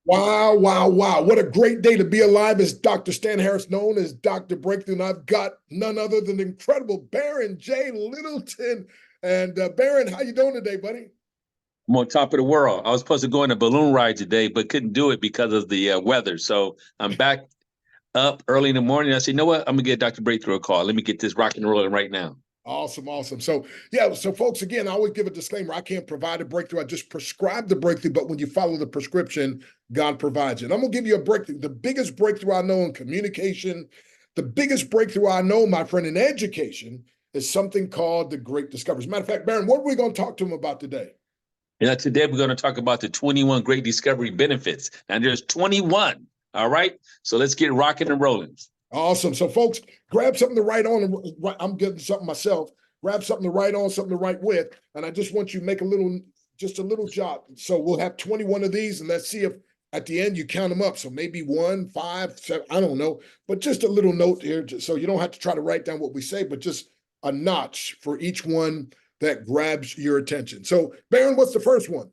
Wow, wow, wow. What a great day to be alive as Dr. Stan Harris, known as Dr. Breakthrough. And I've got none other than the incredible Baron J. Littleton. And Baron, how you doing today, buddy? I'm on top of the world. I was supposed to go on a balloon ride today, but couldn't do it because of the weather. So I'm back up early in the morning. I said, you know what? I'm gonna get Dr. Breakthrough a call. Let me get this rock and rolling right now. Awesome, awesome. So, yeah, so folks, again, I always give a disclaimer. I can't provide a breakthrough. I just prescribe the breakthrough, but when you follow the prescription, God provides it. I'm going to give you a breakthrough. The biggest breakthrough I know in communication, the biggest breakthrough I know, my friend, in education is something called the Great Discovery. As a matter of fact, Baron, what are we going to talk to him about today? Yeah, today we're going to talk about the 21 Great Discovery benefits. And there's 21. All right. So let's get rocking and rolling. Awesome. So, folks, grab something to write on. I'm getting something myself. Grab something to write on, something to write with. And I just want you to make just a little jot. So we'll have 21 of these, and let's see if at the end you count them up. So maybe 1, 5, 7, I don't know. But just a little note here, so you don't have to try to write down what we say, but just a notch for each one that grabs your attention. So, Baron, what's the first one?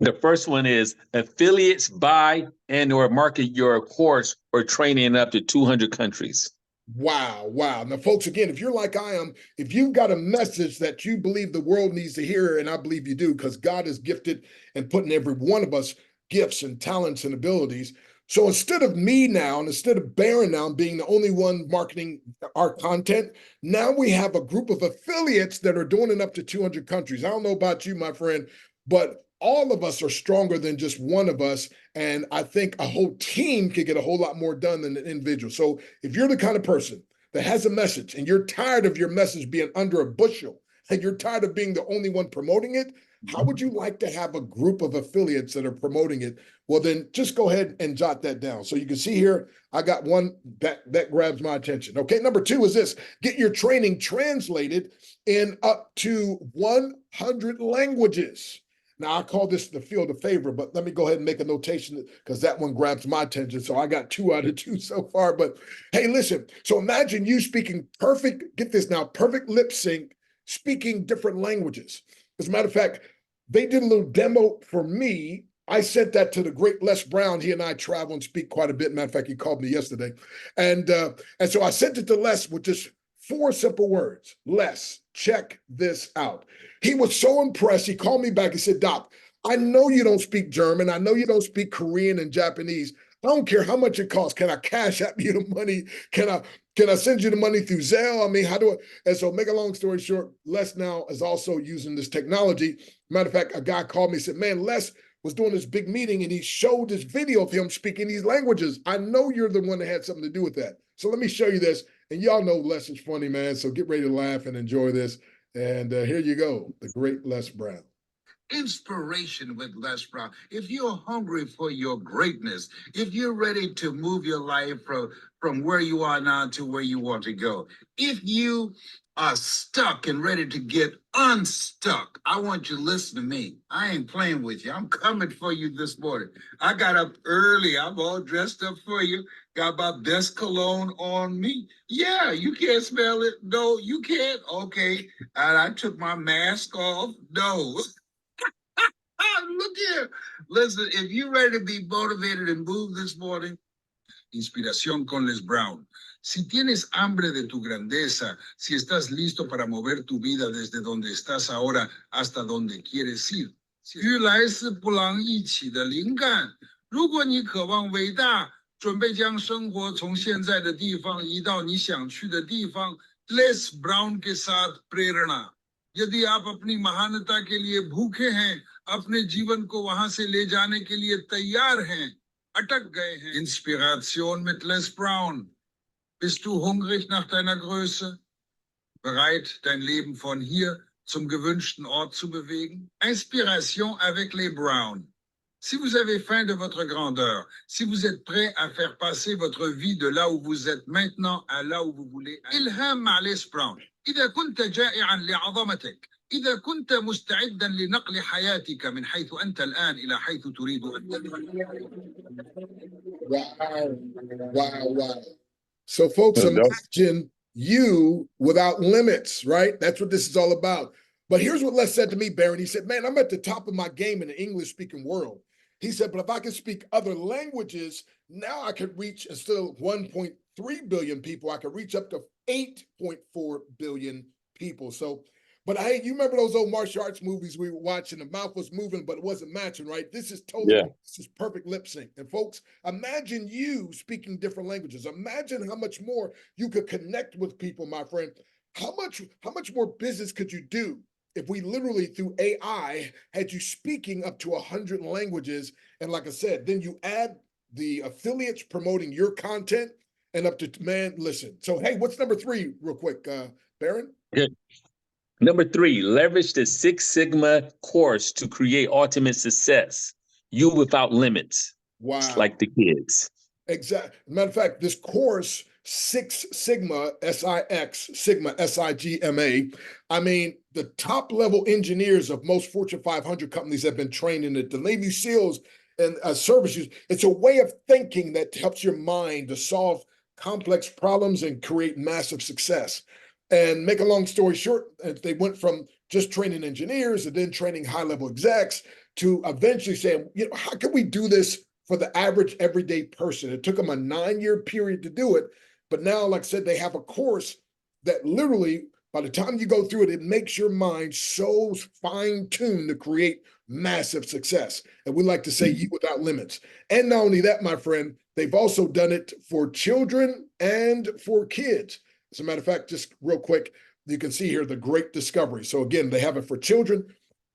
The first one is affiliates buy and or market your course or training in up to 200 countries. Wow, wow. Now, folks, again, if you're like I am, if you've got a message that you believe the world needs to hear, and I believe you do, because God has gifted and put in every one of us gifts and talents and abilities. So instead of me now, and instead of Baron now being the only one marketing our content, now we have a group of affiliates that are doing it up to 200 countries. I don't know about you, my friend, but all of us are stronger than just one of us. And I think a whole team could get a whole lot more done than an individual. So if you're the kind of person that has a message and you're tired of your message being under a bushel and you're tired of being the only one promoting it, how would you like to have a group of affiliates that are promoting it? Well, then just go ahead and jot that down. So you can see here, I got one that grabs my attention. Okay, number 2 is this: get your training translated in up to 100 languages. Now, I call this the field of favor, but let me go ahead and make a notation because that one grabs my attention. So I got 2 out of 2 so far. But hey, listen, so imagine you speaking perfect, get this now, perfect lip sync, speaking different languages. As a matter of fact, they did a little demo for me. I sent that to the great Les Brown. He and I travel and speak quite a bit. Matter of fact, he called me yesterday. And so I sent it to Les with just 4 simple words. Les, check this out. He was so impressed. He called me back and said, Doc, I know you don't speak German. I know you don't speak Korean and Japanese. I don't care how much it costs. Can I cash out you the money? Can I send you the money through Zelle? I mean, how do I? And so make a long story short, Les now is also using this technology. Matter of fact, a guy called me and said, man, Les was doing this big meeting and he showed this video of him speaking these languages. I know you're the one that had something to do with that. So let me show you this. And y'all know Les is funny, man. So get ready to laugh and enjoy this. And here you go, the great Les Brown. Inspiration with Les Brown. If you're hungry for your greatness, if you're ready to move your life from where you are now to where you want to go, if you are stuck and ready to get unstuck, I want you to listen to me. I ain't playing with you. I'm coming for you this morning. I got up early. I'm all dressed up for you. Got my best cologne on me. Yeah, you can't smell it. No, you can't. Okay. And I took my mask off. No. Look here. Listen, if you're ready to be motivated and move this morning, Inspiración con Les Brown. Si tienes hambre de tu grandeza, si estás listo para mover tu vida desde donde estás ahora hasta donde quieres ir，与来自不狼一起的灵感。如果你渴望伟大，准备将生活从现在的地方移到你想去的地方 ，Les Brown के साथ प्रेरणा। यदि आप अपनी महानता के लिए भूखे हैं, अपने जीवन को वहां से ले जाने के लिए तैयार हैं, अटक गए हैं. Inspiration mit Les Brown. Bist du hungrig nach deiner Größe? Bereit, dein Leben von hier zum gewünschten Ort zu bewegen? Inspiration avec Les Brown. Si vous avez faim de votre grandeur, si vous êtes prêt à faire passer votre vie de là où vous êtes maintenant à là où vous voulez, إلهام مع Les Brown. إذا كنت جائعا لعظمتك، إذا كنت مستعدا لنقل حياتك من حيث أنت الآن إلى حيث تريد أن Wow, wow, wow. So, folks, imagine you without limits, right? That's what this is all about. But here's what Les said to me, Baron. He said, man, I'm at the top of my game in the English-speaking world. He said, but if I can speak other languages, now I could reach, instead of 1.3 billion people, I could reach up to 8.4 billion people. So, but hey, you remember those old martial arts movies we were watching? The mouth was moving, but it wasn't matching, right? This is totally, this is perfect lip sync. And folks, imagine you speaking different languages. Imagine how much more you could connect with people, my friend. How much more business could you do if we literally through AI had you speaking up to 100 languages? And like I said, then you add the affiliates promoting your content and up to, man, listen. So, hey, what's number 3 real quick, Baron? Okay. Number 3, leverage the Six Sigma course to create ultimate success. You without limits. Wow. Just like the kids. Exactly. Matter of fact, this course, Six Sigma, S-I-X, Sigma, S-I-G-M-A. I mean, the top level engineers of most Fortune 500 companies have been trained in it. The Navy SEALs and services. It's a way of thinking that helps your mind to solve complex problems and create massive success. And make a long story short, they went from just training engineers and then training high-level execs to eventually saying, you know, how can we do this for the average everyday person? It took them a 9-year period to do it. But now, like I said, they have a course that literally, by the time you go through it, it makes your mind so fine-tuned to create massive success. And we like to say you without limits. And not only that, my friend, they've also done it for children and for kids. As a matter of fact, just real quick, you can see here the great discovery. So again, they have it for children.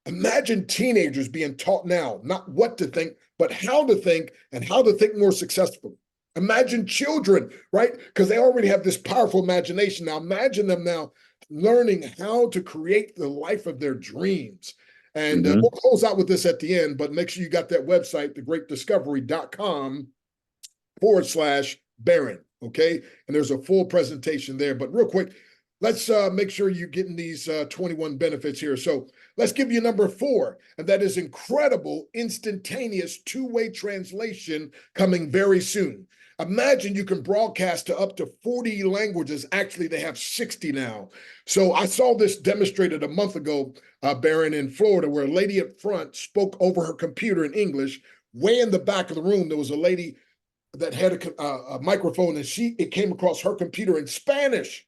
Imagine teenagers being taught now, not what to think, but how to think and how to think more successfully. Imagine children, right? Because they already have this powerful imagination. Now imagine them now learning how to create the life of their dreams. And we'll close out with this at the end, but make sure you got that website, thegreatdiscovery.com/Baron. Okay. And there's a full presentation there. But real quick, let's make sure you're getting these 21 benefits here. So let's give you number 4, and that is incredible, instantaneous two-way translation coming very soon. Imagine you can broadcast to up to 40 languages. Actually, they have 60 now. So I saw this demonstrated a month ago, Baron, in Florida, where a lady up front spoke over her computer in English. Way in the back of the room, there was a lady that had a microphone, and it came across her computer in Spanish.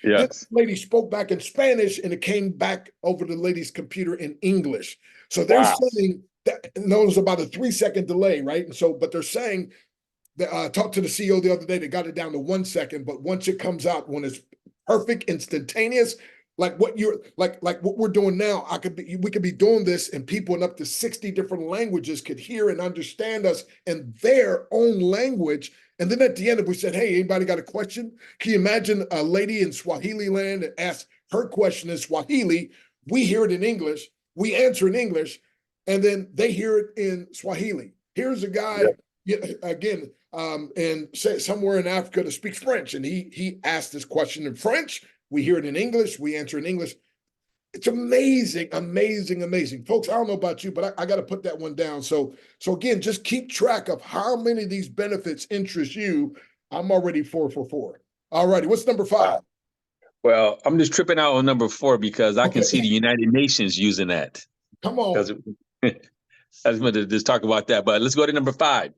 Yes. This lady spoke back in Spanish, and it came back over the lady's computer in English. So they're saying that, and there was about a 3-second delay, right? And so, but they're saying that I talked to the CEO the other day, they got it down to 1 second, but once it comes out, when it's perfect, instantaneous, like what you're like what we're doing now, we could be doing this, and people in up to 60 different languages could hear and understand us in their own language. And then at the end, if we said, hey, anybody got a question? Can you imagine a lady in Swahili land and ask her question in Swahili? We hear it in English, we answer in English, and then they hear it in Swahili. Here's a guy, again, and say somewhere in Africa that speaks French, and he asked this question in French. We hear it in English, we answer in English. It's amazing, amazing, amazing. Folks, I don't know about you, but I got to put that one down. So again, just keep track of how many of these benefits interest you. I'm already 4 for 4. All righty, what's number 5? Well, I'm just tripping out on number 4 because I can see the United Nations using that. Come on. I just wanted to just talk about that, but let's go to number 5.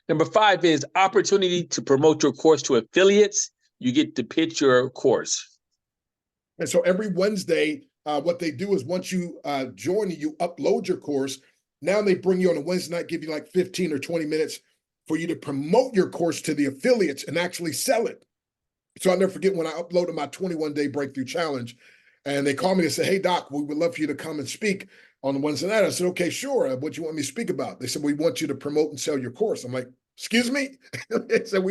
Number 5 is opportunity to promote your course to affiliates. You get to pitch your course. And so every Wednesday, what they do is once you join and you upload your course, now they bring you on a Wednesday night, give you like 15 or 20 minutes for you to promote your course to the affiliates and actually sell it. So I'll never forget when I uploaded my 21-day breakthrough challenge, and they called me and said, hey, Doc, we would love for you to come and speak on Wednesday night. I said, okay, sure. What do you want me to speak about? They said, we want you to promote and sell your course. I'm like, excuse me? They said,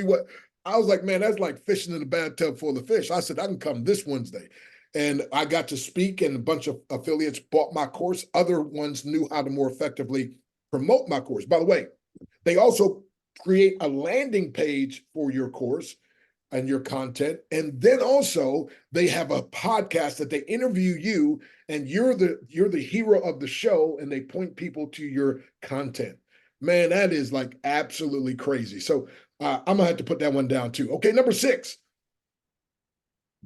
I was like, man, that's like fishing in a bathtub full of fish. I said, I can come this Wednesday. And I got to speak, and a bunch of affiliates bought my course. Other ones knew how to more effectively promote my course. By the way, they also create a landing page for your course and your content. And then also they have a podcast that they interview you, and you're the hero of the show, and they point people to your content. Man, that is like absolutely crazy. So I'm gonna have to put that one down too. Okay, number 6.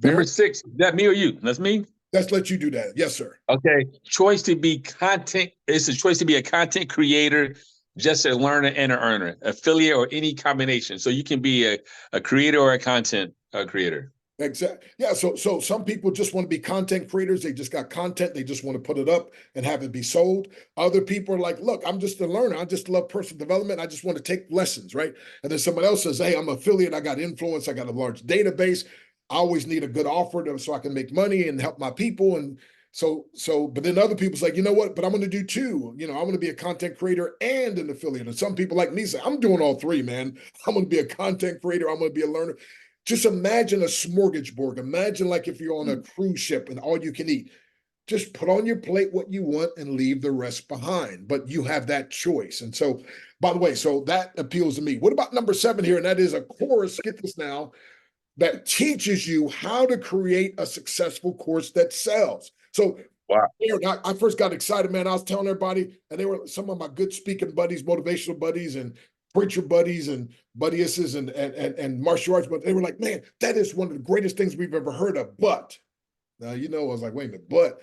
Number 6, is that me or you? That's me? Let's let you do that. Yes, sir. Okay. Choice to be content. It's a choice to be a content creator. just a learner and an earner, affiliate or any combination. So you can be a creator or a content creator. Exactly. Yeah. So some people just want to be content creators. They just got content. They just want to put it up and have it be sold. Other people are like, look, I'm just a learner. I just love personal development. I just want to take lessons, right? And then someone else says, hey, I'm an affiliate. I got influence. I got a large database. I always need a good offer so I can make money and help my people. And but then other people's like, you know what? But I'm going to do two. I'm going to be a content creator and an affiliate. And some people like me say, I'm doing all three, man. I'm going to be a content creator. I'm going to be a learner. Just imagine a smorgasbord. Imagine like if you're on a cruise ship and all you can eat. Just put on your plate what you want and leave the rest behind. But you have that choice. And so, by the way, so that appeals to me. What about number 7 here? And that is a course, get this now, that teaches you how to create a successful course that sells. So wow. I first got excited, man. I was telling everybody, and they were some of my good speaking buddies, motivational buddies, and preacher buddies and buddyises and martial arts, but they were like, man, that is one of the greatest things we've ever heard of. But now, I was like, wait a minute, but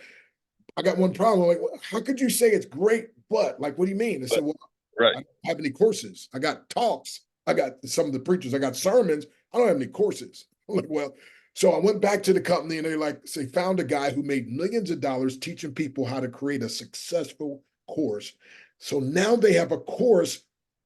I got one problem. Like, how could you say it's great, but like, what do you mean? They said, well, right. I don't have any courses. I got talks. I got some of the preachers. I got sermons. I don't have any courses. I'm like, well, so I went back to the company and they found a guy who made millions of dollars teaching people how to create a successful course. So now they have a course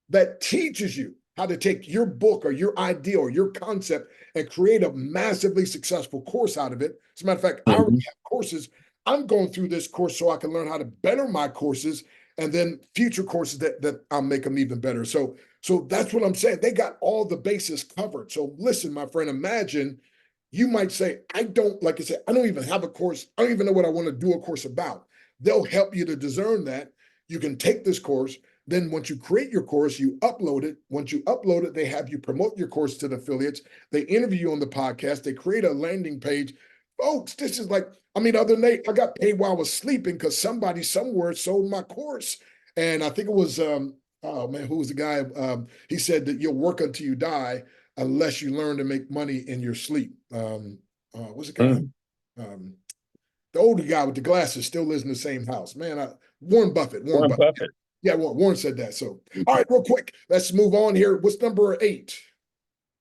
that teaches you how to take your book or your idea or your concept and create a massively successful course out of it. As a matter of fact, I already have courses. I'm going through this course so I can learn how to better my courses and then future courses that I'll make them even better. So that's what I'm saying. They got all the bases covered. So listen, my friend, imagine you might say, like I said, I don't even have a course. I don't even know what I want to do a course about. They'll help you to discern that. You can take this course. Then once you create your course, you upload it. Once you upload it, they have you promote your course to the affiliates. They interview you on the podcast. They create a landing page. Folks, this is like, the other night I got paid while I was sleeping because somebody somewhere sold my course. And I think it was, oh man, who was the guy? He said that you'll work until you die unless you learn to make money in your sleep. What's the guy? The older guy with the glasses still lives in the same house. Man, Warren Buffett. Warren Buffett. Yeah, Warren said that. So, all right, real quick, let's move on here. What's number 8?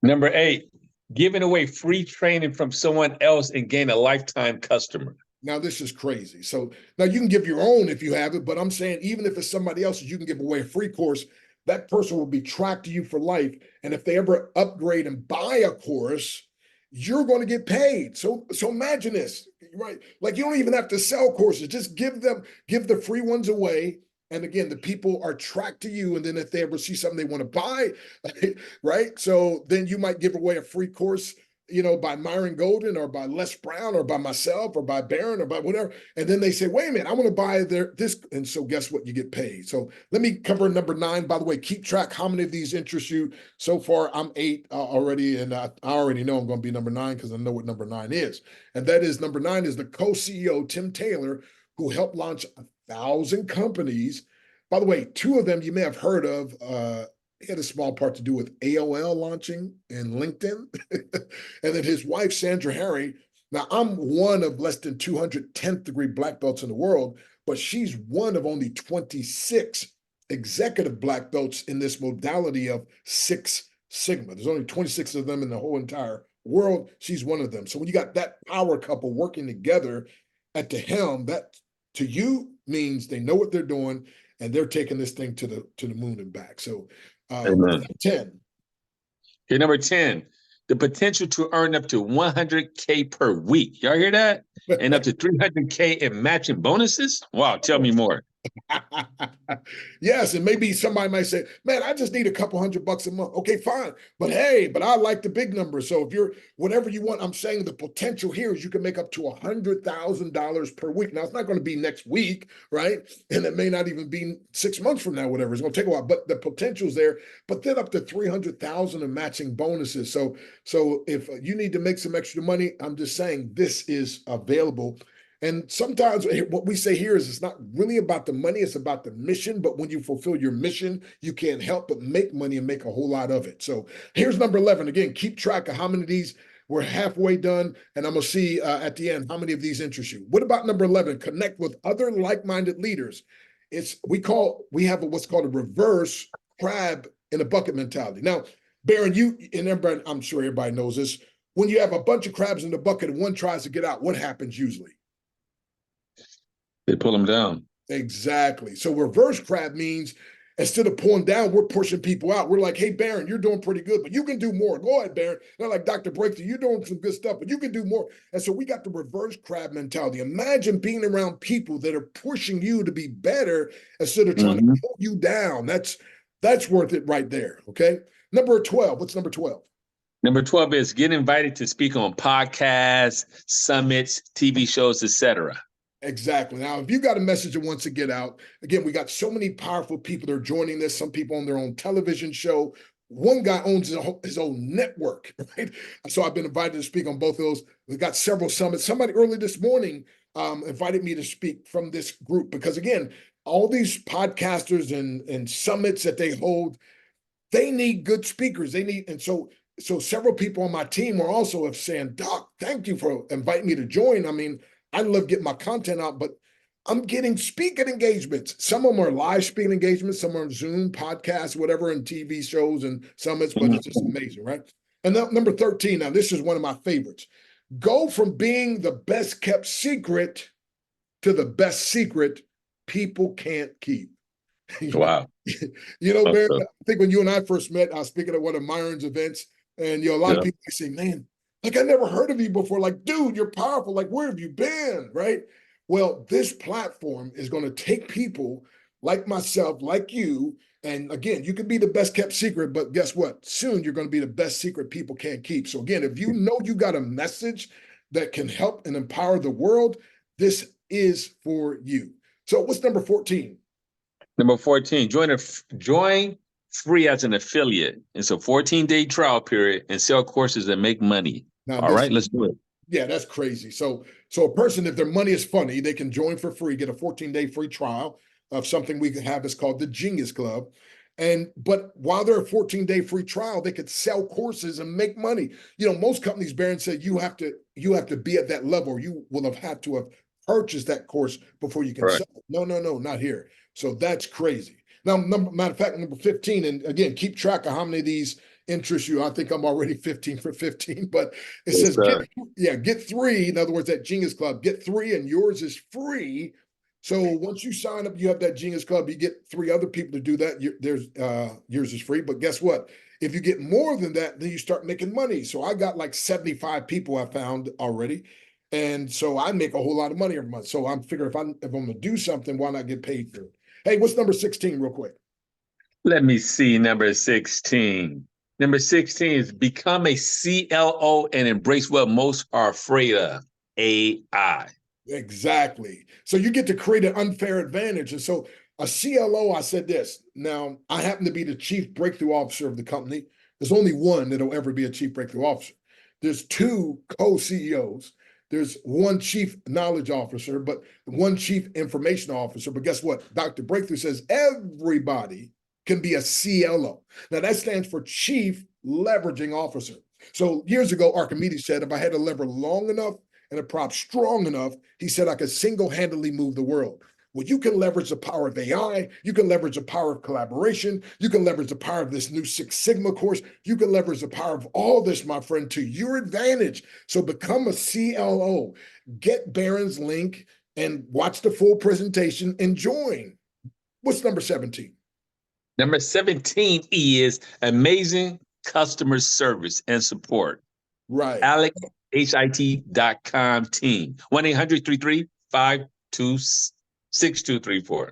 Number 8, giving away free training from someone else and gain a lifetime customer. Now, this is crazy. So now you can give your own if you have it, but I'm saying even if it's somebody else's, you can give away a free course. That person will be tracked to you for life. And if they ever upgrade and buy a course, you're going to get paid. So imagine this, right? Like you don't even have to sell courses. Just give the free ones away. And again, the people are tracked to you. And then if they ever see something they want to buy, right? So then you might give away a free course, by Myron Golden or by Les Brown or by myself or by Barron or by whatever. And then they say, wait a minute, I want to buy this. And so guess what? You get paid. So let me cover number 9. By the way, keep track how many of these interest you. So far, I'm 8 already. And I already know I'm going to be number 9 because I know what number 9 is. And that is number 9 is the co-CEO, Tim Taylor, who helped launch 1,000 companies. By the way, 2 of them you may have heard of. He had a small part to do with AOL launching and LinkedIn. And then his wife, Sandra Harry. Now, I'm one of less than 200 10th degree black belts in the world, but she's one of only 26 executive black belts in this modality of Six Sigma. There's only 26 of them in the whole entire world. She's one of them. So when you got that power couple working together at the helm, that to you means they know what they're doing and they're taking this thing to the moon and back. So 10. Okay, number 10, the potential to earn up to $100K per week. Y'all hear that? And up to $300K in matching bonuses? Wow, tell me more. Yes, and maybe somebody might say, man, I just need a couple $100 a month. Okay, fine. But hey, I like the big numbers. So if you're whatever you want, I'm saying the potential here is you can make up to $100,000 per week. Now, it's not going to be next week, right? And it may not even be 6 months from now, whatever. It's going to take a while, but the potential's there. But then up to 300,000 in matching bonuses. So if you need to make some extra money, I'm just saying this is available. And sometimes what we say here is it's not really about the money, it's about the mission. But when you fulfill your mission, you can't help but make money and make a whole lot of it. So here's number 11. Again, keep track of how many of these. We're halfway done, and I'm going to see at the end how many of these interest you. What about number 11? Connect with other like-minded leaders. We have what's called a reverse crab in a bucket mentality. Now, Baron, you and everybody, I'm sure everybody knows this. When you have a bunch of crabs in the bucket and one tries to get out, what happens usually? They pull them down. Exactly. So reverse crab means instead of pulling down, we're pushing people out. We're like, hey, Baron, you're doing pretty good, but you can do more. Go ahead, Baron. Not like Dr. Breakthrough, you're doing some good stuff, but you can do more. And so we got the reverse crab mentality. Imagine being around people that are pushing you to be better instead of trying to pull you down. That's worth it right there. Okay. Number 12. What's number 12? Number 12 is get invited to speak on podcasts, summits, TV shows, etc. Exactly. Now, if you got a message that wants to get out, again, we got so many powerful people that are joining this. Some people on their own television show. One guy owns his own network, right? So I've been invited to speak on both of those. We've got several summits. Somebody early this morning invited me to speak from this group because, again, all these podcasters and summits that they hold, they need good speakers. And so several people on my team are also have saying, Doc, thank you for inviting me to join. I mean, I love getting my content out, but I'm getting speaking engagements. Some of them are live speaking engagements, some are Zoom, podcasts, whatever, and TV shows and summits, but it's just amazing, right? And number 13, now this is one of my favorites. Go from being the best kept secret to the best secret people can't keep. Wow. Barry, I think when you and I first met, I was speaking at one of Myron's events, and a lot of people say, man, like I never heard of you before. Like, dude, you're powerful. Like, where have you been? Right. Well, this platform is going to take people like myself, like you. And again, you can be the best kept secret, but guess what? Soon you're going to be the best secret people can't keep. So again, if you know you got a message that can help and empower the world, this is for you. So what's number 14? Number 14, join free as an affiliate. It's a 14-day trial period and sell courses that make money. Now, all right, let's do it. Yeah, that's crazy. So a person, if their money is funny, they can join for free, get a 14-day free trial of something we have is called the Genius Club. But while they're a 14-day free trial, they could sell courses and make money. Most companies, Baron said, you have to be at that level, or you will have had to have purchased that course before you can sell it. No, not here. So that's crazy. Now, matter of fact, number 15, and again, keep track of how many of these interest you. I think I'm already 15 for 15, but it says, get 3. In other words, that Genius Club, get 3 and yours is free. So once you sign up, you have that Genius Club, you get 3 other people to do that. Yours is free. But guess what? If you get more than that, then you start making money. So I got like 75 people I found already. And so I make a whole lot of money every month. So I'm figuring if I'm going to do something, why not get paid for it? Hey, what's number 16 real quick? Let me see number 16. Number 16 is become a CLO and embrace what most are afraid of, AI. Exactly. So you get to create an unfair advantage. And so a CLO, I said this. Now, I happen to be the chief breakthrough officer of the company. There's only one that'll ever be a chief breakthrough officer. There's 2 co-CEOs. There's 1 chief knowledge officer, but 1 chief information officer. But guess what? Dr. Breakthrough says everybody can be a CLO. Now, that stands for Chief Leveraging Officer. So years ago, Archimedes said, if I had a lever long enough and a prop strong enough, he said I could single-handedly move the world. Well, you can leverage the power of AI. You can leverage the power of collaboration. You can leverage the power of this new 6 Sigma course. You can leverage the power of all this, my friend, to your advantage. So become a CLO. Get Baron's link and watch the full presentation and join. What's number 17? Number 17 is amazing customer service and support. Right. AlexHIT.com team. 1-800-335-6234.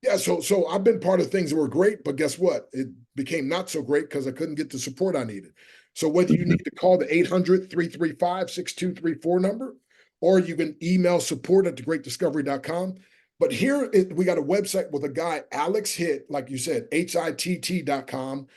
Yeah, so I've been part of things that were great, but guess what? It became not so great because I couldn't get the support I needed. So whether you need to call the 800-335-6234 number, or you can email support@thegreatdiscovery.com. But here we got a website with a guy, Alex Hitt, like you said, HITT.com/team.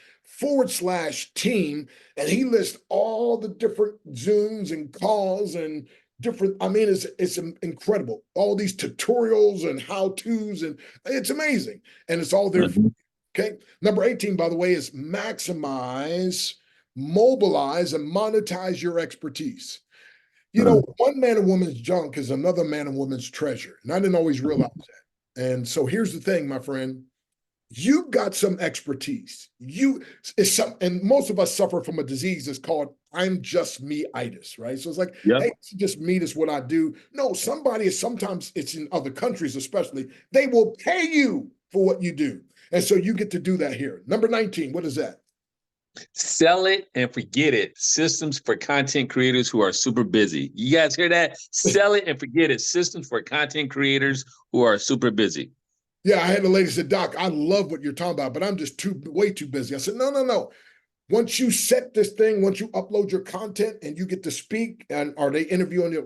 And he lists all the different Zooms and calls and different, it's incredible. All these tutorials and how-tos, and it's amazing. And it's all there for you. Okay. Number 18, by the way, is maximize, mobilize, and monetize your expertise. One man and woman's junk is another man and woman's treasure. And I didn't always realize that. And so here's the thing, my friend. You've got some expertise. And most of us suffer from a disease that's called "I'm just me-itis," right? So it's like, Yep. hey, it's just me, that's what I do. No, sometimes it's in other countries, especially, they will pay you for what you do. And so you get to do that here. Number 19, what is that? Sell it and forget it. Systems for content creators who are super busy. You guys hear that? Sell it and forget it. Systems for content creators who are super busy. Yeah, I had a lady say, Doc, I love what you're talking about, but I'm just way too busy. I said, no, no, no. Once you set this thing, once you upload your content and you get to speak, and or they interview on your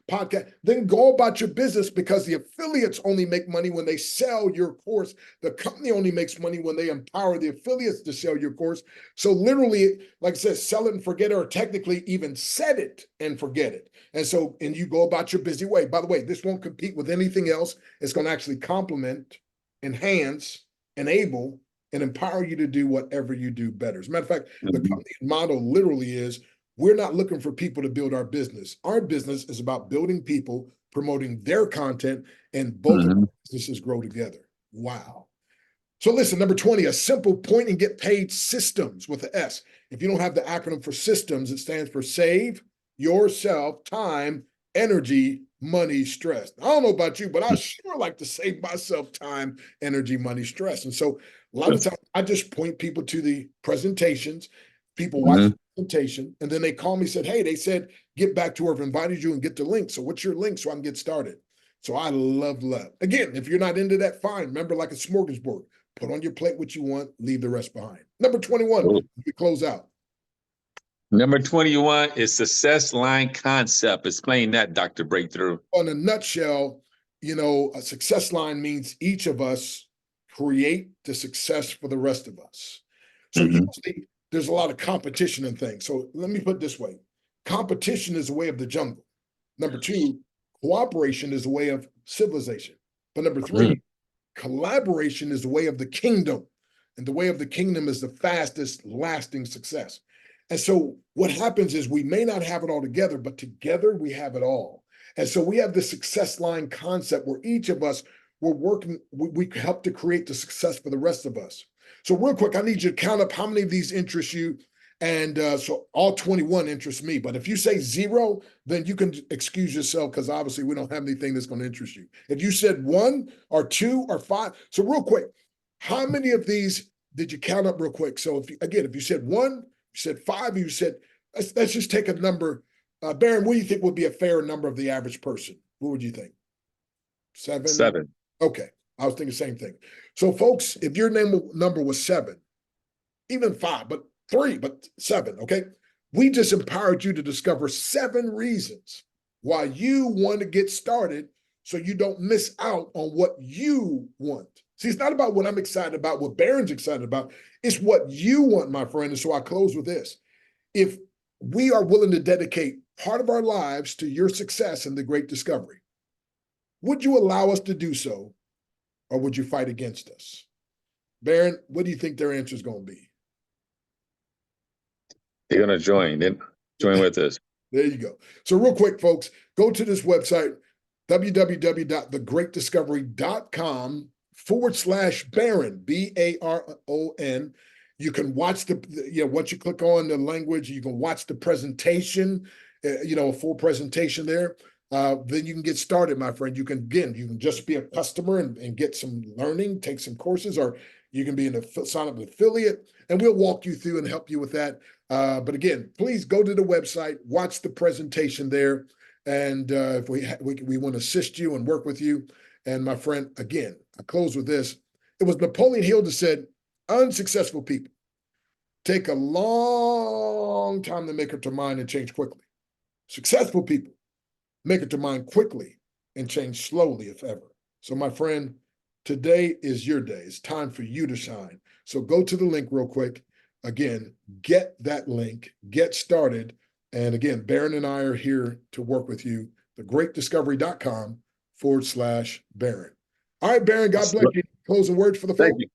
podcast, then go about your business, because the affiliates only make money when they sell your course. The company only makes money when they empower the affiliates to sell your course. So literally, like I said, sell it and forget it, or technically even set it and forget it. And you go about your busy way. By the way, this won't compete with anything else. It's going to actually complement, enhance, enable, and empower you to do whatever you do better. As a matter of fact, the company model literally is, we're not looking for people to build our business. Our business is about building people, promoting their content, and both of our businesses grow together. Wow. So listen, number 20, a simple point and get paid systems with an S. If you don't have the acronym for systems, it stands for save yourself time, energy, money, stress. I don't know about you, but I sure like to save myself time, energy, money, stress. And so a lot of times I just point people to the presentations. People watch the presentation, and then they call me and said, hey, they said, get back to where I've invited you and get the link. So what's your link so I can get started? So I love. Again, if you're not into that, fine. Remember, like a smorgasbord, put on your plate what you want, leave the rest behind. Number 21, we close out. Number 21 is success line concept. Explain that, Dr. Breakthrough. In a nutshell, a success line means each of us create the success for the rest of us. So usually there's a lot of competition in things. So let me put it this way. Competition is a way of the jungle. Number 2, cooperation is a way of civilization. But number 3, collaboration is the way of the kingdom. And the way of the kingdom is the fastest lasting success. And so what happens is, we may not have it all together, but together we have it all. And so we have the success line concept where each of us, we're working, we help to create the success for the rest of us. So real quick, I need you to count up how many of these interest you. And so all 21 interest me. But if you say 0, then you can excuse yourself, because obviously we don't have anything that's going to interest you. If you said 1 or 2 or 5, so real quick, how many of these did you count up real quick? So if you said 1, you said 5, you said, let's just take a number. Baron, what do you think would be a fair number of the average person? What would you think? 7? 7. Okay, I was thinking the same thing. So folks, if your number was 7, even 5, but 3, but 7, okay? We just empowered you to discover 7 reasons why you want to get started, so you don't miss out on what you want. See, it's not about what I'm excited about, what Baron's excited about. It's what you want, my friend. And so I close with this. If we are willing to dedicate part of our lives to your success and the great discovery, would you allow us to do so, or would you fight against us? Baron, what do you think their answer is going to be? They're going to join. Then join with us. There you go. So real quick, folks, go to this website, www.thegreatdiscovery.com/Baron, Baron. You can watch once you click on the language, you can watch the presentation, a full presentation there. Then you can get started, my friend. You can just be a customer and get some learning, take some courses, or you can be sign up an affiliate, and we'll walk you through and help you with that. But again, please go to the website, watch the presentation there, and if we want to assist you and work with you. And my friend, again, I close with this. It was Napoleon Hill that said, unsuccessful people take a long time to make up their mind and change quickly. Successful people make up their mind quickly and change slowly, if ever. So my friend, today is your day. It's time for you to shine. So go to the link real quick. Again, get that link, get started. And again, Baron and I are here to work with you. thegreatdiscovery.com/Baron. All right, Baron, God bless you. Closing words for the folks. Thank you.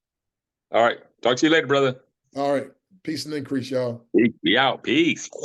All right. Talk to you later, brother. All right. Peace and increase, y'all. Be out. Peace.